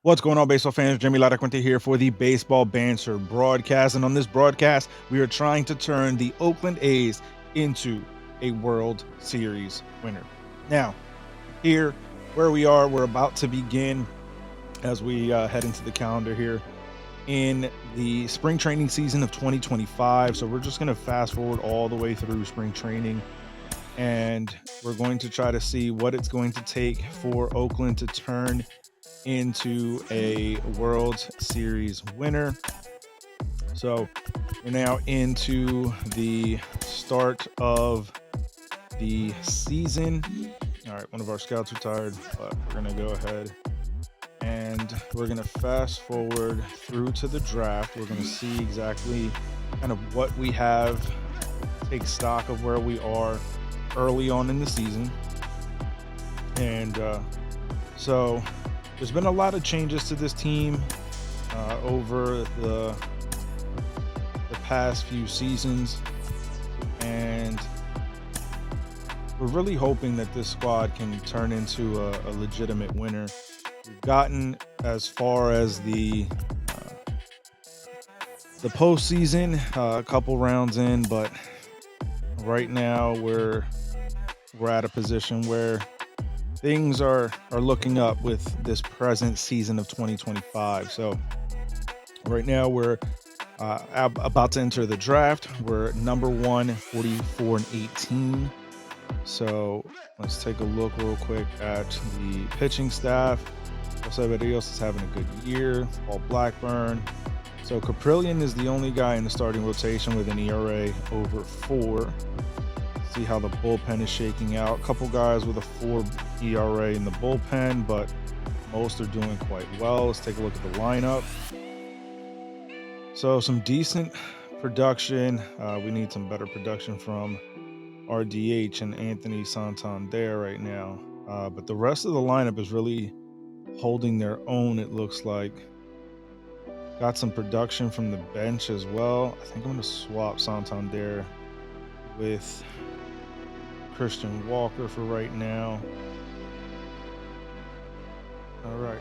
What's going on, baseball fans? Jeremy Laracuente here for the Baseball Banter Broadcast. And on this broadcast, we are trying to turn the Oakland A's into a World Series winner. Now, here where we are, we're about to begin as we head into the calendar here in the spring training season of 2025. So we're just going to fast forward all the way through spring training, and we're going to try to see what it's going to take for Oakland to turn into a World Series winner. So we're now into the start of the season. All right, one of our scouts retired, but we're going to go ahead and we're going to fast forward through to the draft. We're going to see exactly kind of what we have, take stock of where we are early on in the season. And so there's been a lot of changes to this team over the past few seasons, and we're really hoping that this squad can turn into a legitimate winner. We've gotten as far as the postseason, a couple rounds in, but right now we're at a position where things are looking up with this present season of 2025. So right now we're about to enter the draft. We're number 1, 44-18. So let's take a look real quick at the pitching staff. Also, everybody else is having a good year. Paul Blackburn. So Caprillion is the only guy in the starting rotation with an ERA over 4. See how the bullpen is shaking out. A couple guys with a 4 ERA in the bullpen, but most are doing quite well. Let's take a look at the lineup. So some decent production. We need some better production from RDH and Anthony Santander right now. But the rest of the lineup is really holding their own, it looks like. Got some production from the bench as well. I think I'm going to swap Santander with Christian Walker for right now. All right.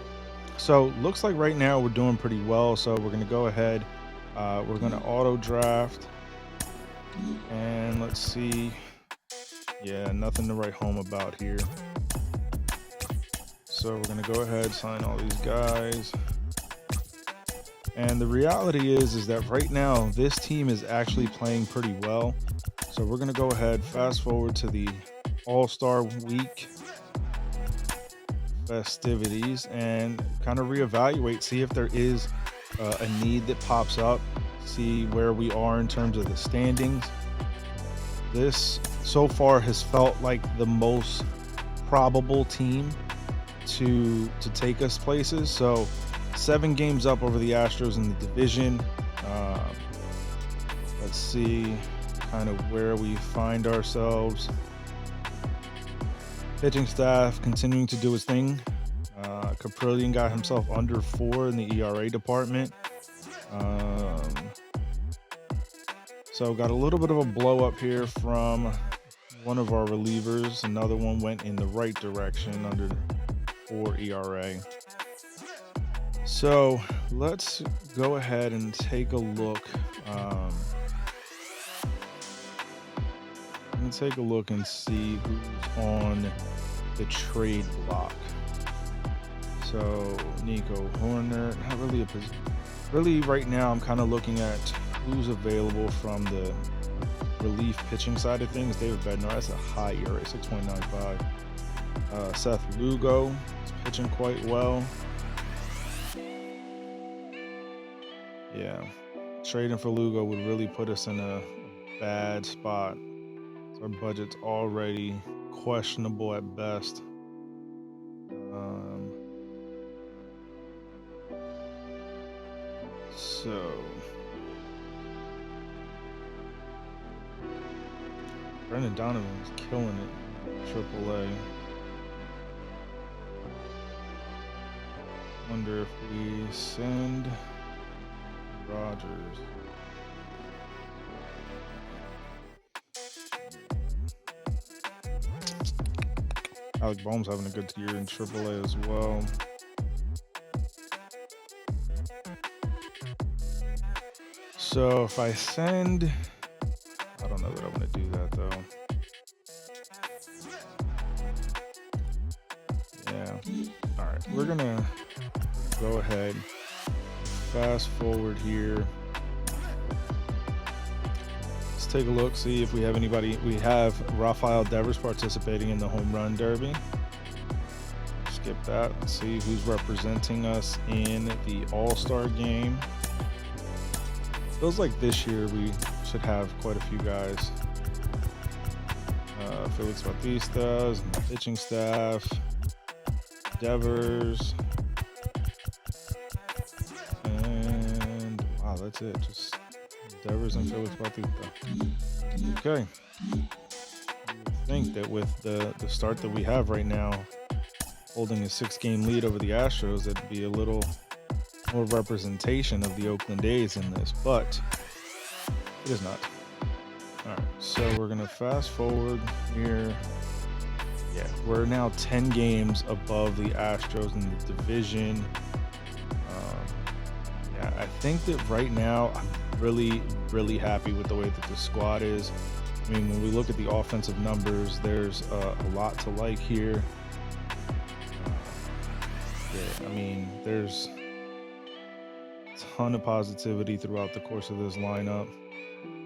So looks like right now we're doing pretty well. So we're going to go ahead. We're going to auto draft. And let's see. Yeah, nothing to write home about here. So we're going to go ahead, sign all these guys. And the reality is that right now this team is actually playing pretty well. So we're going to go ahead, fast forward to the All-Star Week festivities and kind of reevaluate, see if there is a need that pops up, see where we are in terms of the standings. This so far has felt like the most probable team to take us places. So 7 games up over the Astros in the division. Let's see kind of where we find ourselves. Pitching staff continuing to do its thing. Caprillion got himself under 4 in the ERA department. So got a little bit of a blow up here from one of our relievers. Another one went in the right direction under 4 ERA. So let's go ahead and take a look. Take a look and see who's on the trade block. So Nico Horner, not really really right now. I'm kind of looking at who's available from the relief pitching side of things. David Bednar, that's a high ERA, 6.95. Seth Lugo is pitching quite well. Yeah, trading for Lugo would really put us in a bad spot. Our budget's already questionable at best. So Brendan Donovan's killing it. AAA. Wonder if we send Rogers. Alec Bohm's having a good year in AAA as well. So if I send, I don't know that I want to do that though. Yeah. All right, we're gonna go ahead, fast forward here. Let's take a look, see if we have anybody. We have Rafael Devers participating in the home run derby. Skip that. Let's see who's representing us in the All-Star game. Feels like this year we should have quite a few guys. Felix Bautista's, the pitching staff, Devers, and wow, that's it. Just Devers and Felix Bautista. Okay. You would think that with the start that we have right now, holding a 6-game lead over the Astros, that'd be a little more representation of the Oakland A's in this, but it is not. All right, so we're gonna fast forward here. Yeah, we're now 10 games above the Astros in the division. Yeah, I think that right now I'm really happy with the way that the squad is. I mean, when we look at the offensive numbers, there's a lot to like here. Yeah, I mean, there's a ton of positivity throughout the course of this lineup.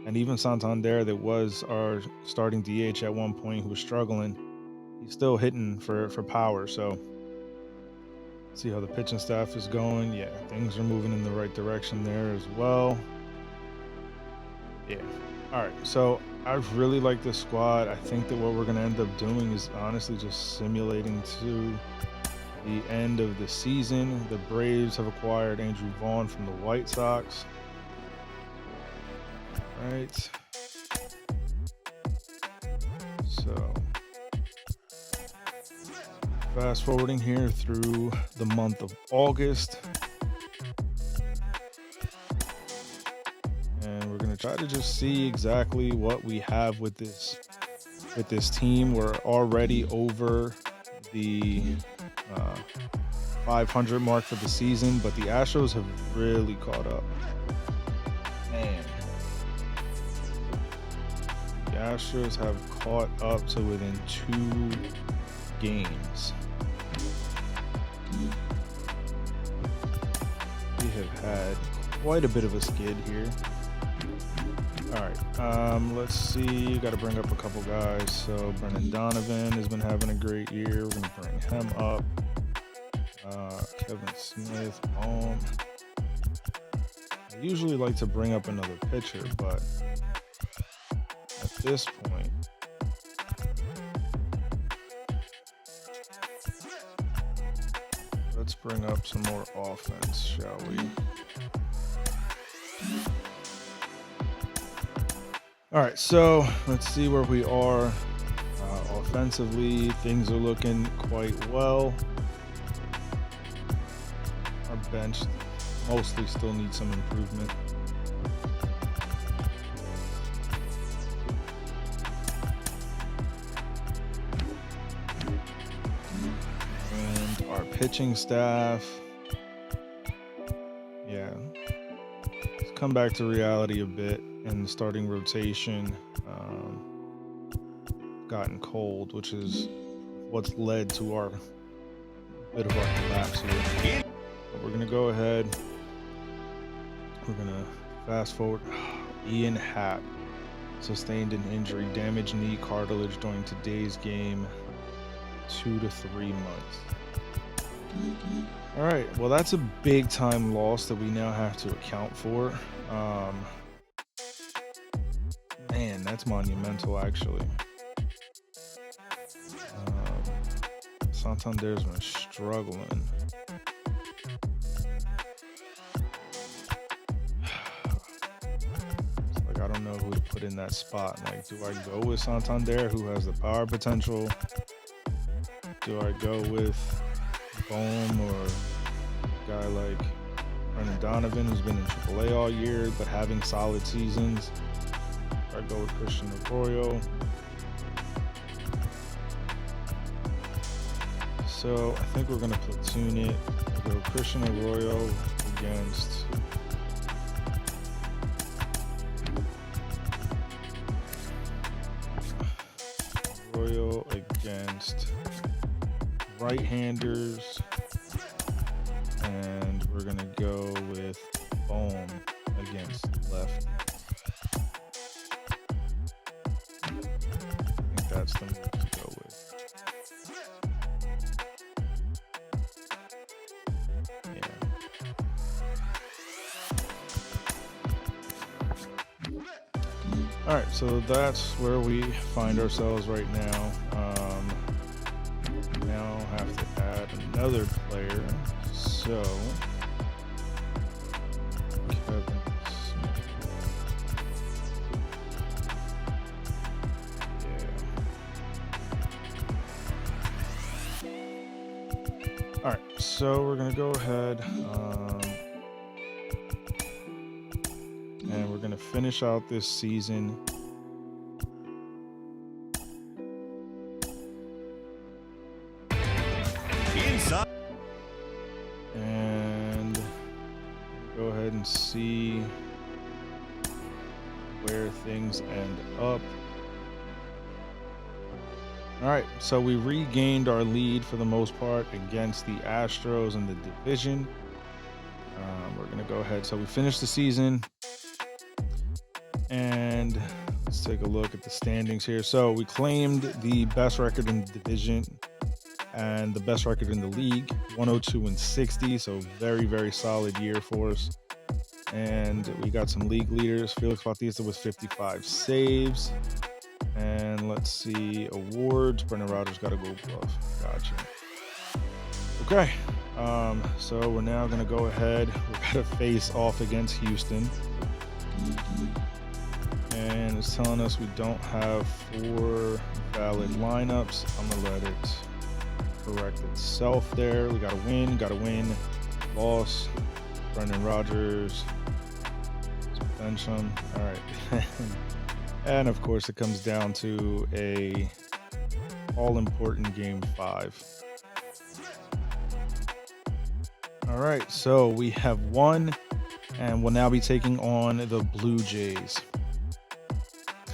And even Santander, that was our starting DH at one point, who was struggling, he's still hitting for power. So see how the pitching staff is going. Yeah, things are moving in the right direction there as well. Yeah. All right. So I really like this squad. I think that what we're going to end up doing is honestly just simulating to the end of the season. The Braves have acquired Andrew Vaughn from the White Sox. All right. So fast forwarding here through the month of August. And we're going to try to just see exactly what we have with this team. We're already over the 500 mark for the season, but the Astros have really caught up. Man. The Astros have caught up to within 2 games. We have had quite a bit of a skid here. All right, let's see. Got to bring up a couple guys. So Brendan Donovan has been having a great year. We're going to bring him up. Kevin Smith, I usually like to bring up another pitcher, but at this point, let's bring up some more offense, shall we? All right, so let's see where we are. Offensively, things are looking quite well. Our bench mostly still needs some improvement. And our pitching staff, yeah, let's come back to reality a bit. And the starting rotation gotten cold, which is what's led to our bit of our collapse here. But we're gonna go ahead. We're gonna fast forward. Ian Happ sustained an injury, damaged knee cartilage during today's game. 2 to 3 months. All right, well, that's a big time loss that we now have to account for. Man, that's monumental, actually. Santander's been struggling. It's like I don't know who to put in that spot. Like, do I go with Santander, who has the power potential? Do I go with Bohm or a guy like Brendan Donovan, who's been in AAA all year but having solid seasons? I go with Christian Arroyo. So I think we're going to platoon it. We'll go Christian Arroyo against against right-handers, and we're gonna go with foam against left. I think that's the move to go with. Yeah. All right, so that's where we find ourselves right now. Now have to add another player. So Kevin Smith. Yeah. All right, so we're gonna go ahead and we're gonna finish out this season. And go ahead and see where things end up. All right, so we regained our lead for the most part against the Astros in the division. We're gonna go ahead. So we finished the season, and let's take a look at the standings here. So we claimed the best record in the division and the best record in the league, 102-60. So very, very solid year for us. And we got some league leaders. Felix Bautista with 55 saves. And let's see, awards. Brendan Rodgers got a Gold Glove. Gotcha. Okay. So we're now going to go ahead. We're going to face off against Houston. And it's telling us we don't have 4 valid lineups. I'm going to let it correct itself there. We got to win. Loss. Brendan Rodgers. Let's bench him. All right. And of course, it comes down to a all-important game 5. All right, so we have won, and we'll now be taking on the Blue Jays.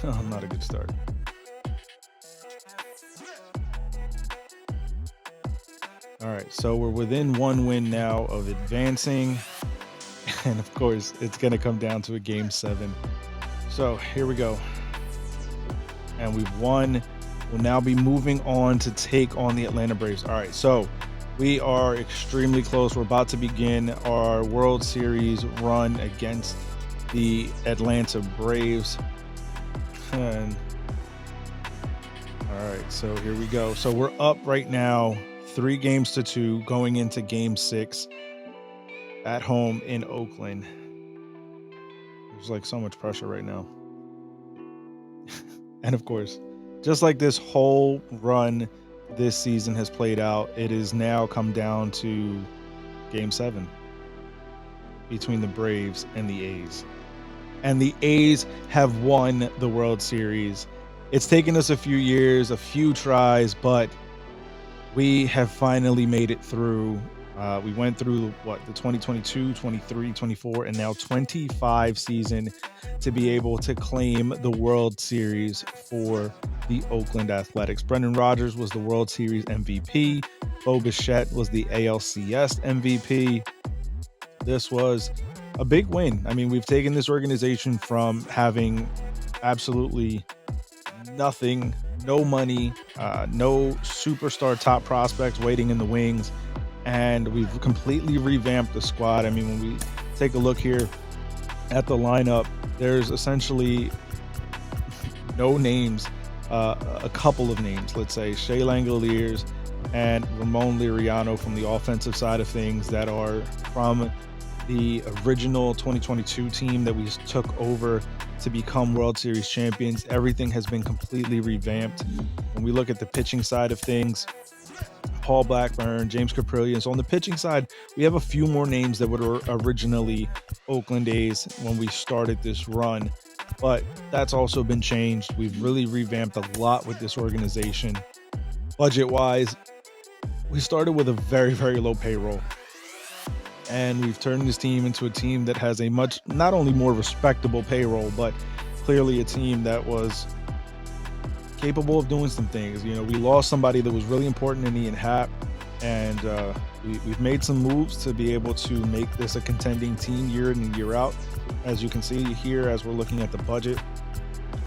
Oh, not a good start. All right, so we're within 1 win now of advancing, and of course, it's going to come down to a game 7. So here we go. And we've won. We'll now be moving on to take on the Atlanta Braves. All right, so we are extremely close. We're about to begin our World Series run against the Atlanta Braves. And all right, so here we go. So we're up right now, 3-2 going into game 6 at home in Oakland. There's like so much pressure right now. And of course, just like this whole run this season has played out, it is now come down to game 7 between the Braves and the A's. And the A's have won the World Series. It's taken us a few years, a few tries, but we have finally made it through. We went through the 2022, 23, 24, and now 25 season to be able to claim the World Series for the Oakland Athletics. Brendan Rodgers was the World Series MVP. Bo Bichette was the ALCS MVP. This was a big win. I mean, we've taken this organization from having absolutely nothing, no money, no superstar top prospects waiting in the wings, and we've completely revamped the squad. I mean, when we take a look here at the lineup, there's essentially no names, a couple of names, let's say Shea Langoliers and Ramon Liriano from the offensive side of things that are from the original 2022 team that we took over to become World Series champions. Everything has been completely revamped. When we look at the pitching side of things, Paul Blackburn, James Caprillion. So on the pitching side, we have a few more names that were originally Oakland A's when we started this run, but that's also been changed. We've really revamped a lot with this organization. Budget-wise, we started with a very, very low payroll, and we've turned this team into a team that has a much, not only more respectable payroll, but clearly a team that was capable of doing some things. You know, we lost somebody that was really important in Ian Happ, and we've made some moves to be able to make this a contending team year in and year out. As you can see here, as we're looking at the budget,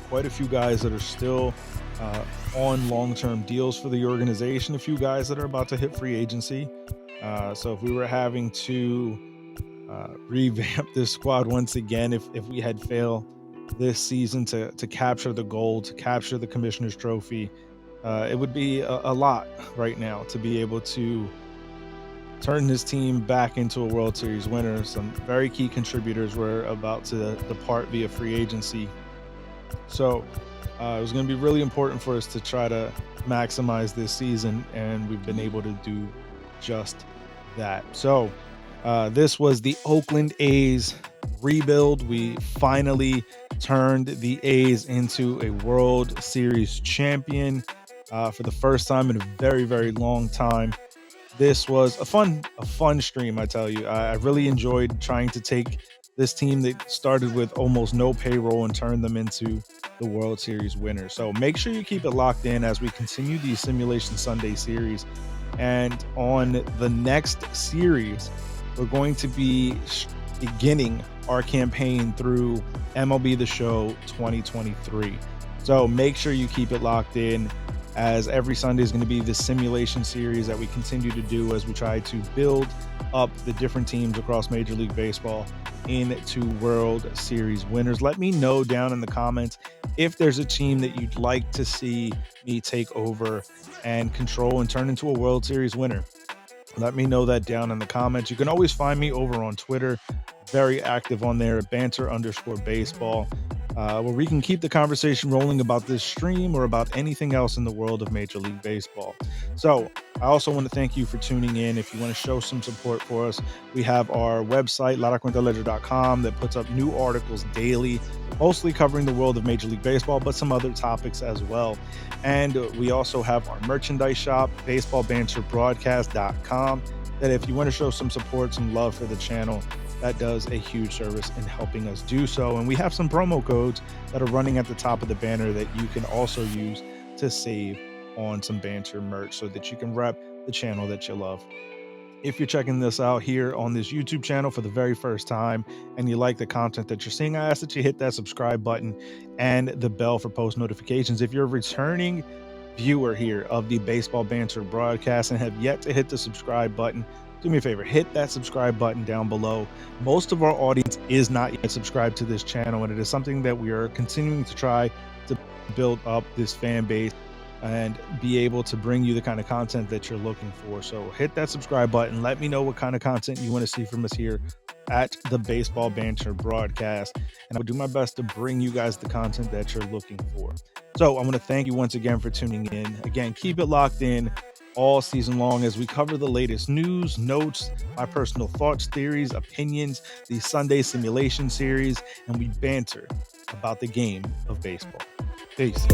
quite a few guys that are still on long-term deals for the organization, a few guys that are about to hit free agency. So if we were having to revamp this squad once again, if we had failed this season to capture the gold, to capture the commissioner's trophy, it would be a lot right now to be able to turn this team back into a World Series winner. Some very key contributors were about to depart via free agency. So it was going to be really important for us to try to maximize this season, and we've been able to do just that. So this was the Oakland A's rebuild. We finally turned the A's into a World Series champion for the first time in a very, very long time. This was a fun stream, I tell you. I really enjoyed trying to take this team that started with almost no payroll and turn them into the World Series winner. So make sure you keep it locked in as we continue the Simulation Sunday series. And on the next series, we're going to be beginning our campaign through MLB The Show 2023. So make sure you keep it locked in, as every Sunday is going to be the simulation series that we continue to do as we try to build up the different teams across Major League Baseball into World Series winners. Let me know down in the comments if there's a team that you'd like to see me take over and control and turn into a World Series winner. Let me know that down in the comments. You can always find me over on Twitter, very active on there at banter_baseball. Where we can keep the conversation rolling about this stream or about anything else in the world of Major League Baseball. So I also want to thank you for tuning in. If you want to show some support for us, we have our website, laracuenteledger.com, that puts up new articles daily, mostly covering the world of Major League Baseball, but some other topics as well. And we also have our merchandise shop, baseballbanterbroadcast.com, that if you want to show some support, some love for the channel, that does a huge service in helping us do so. And we have some promo codes that are running at the top of the banner that you can also use to save on some banter merch so that you can rep the channel that you love. If you're checking this out here on this YouTube channel for the very first time and you like the content that you're seeing, I ask that you hit that subscribe button and the bell for post notifications. If you're a returning viewer here of the Baseball Banter broadcast and have yet to hit the subscribe button, do me a favor, hit that subscribe button down below. Most of our audience is not yet subscribed to this channel, and it is something that we are continuing to try to build up this fan base and be able to bring you the kind of content that you're looking for. So hit that subscribe button. Let me know what kind of content you want to see from us here at the Baseball Banter broadcast, and I'll do my best to bring you guys the content that you're looking for. So I want to thank you once again for tuning in. Again, keep it locked in all season long as we cover the latest news, notes, my personal thoughts, theories, opinions, the Sunday simulation series, and we banter about the game of baseball. Peace.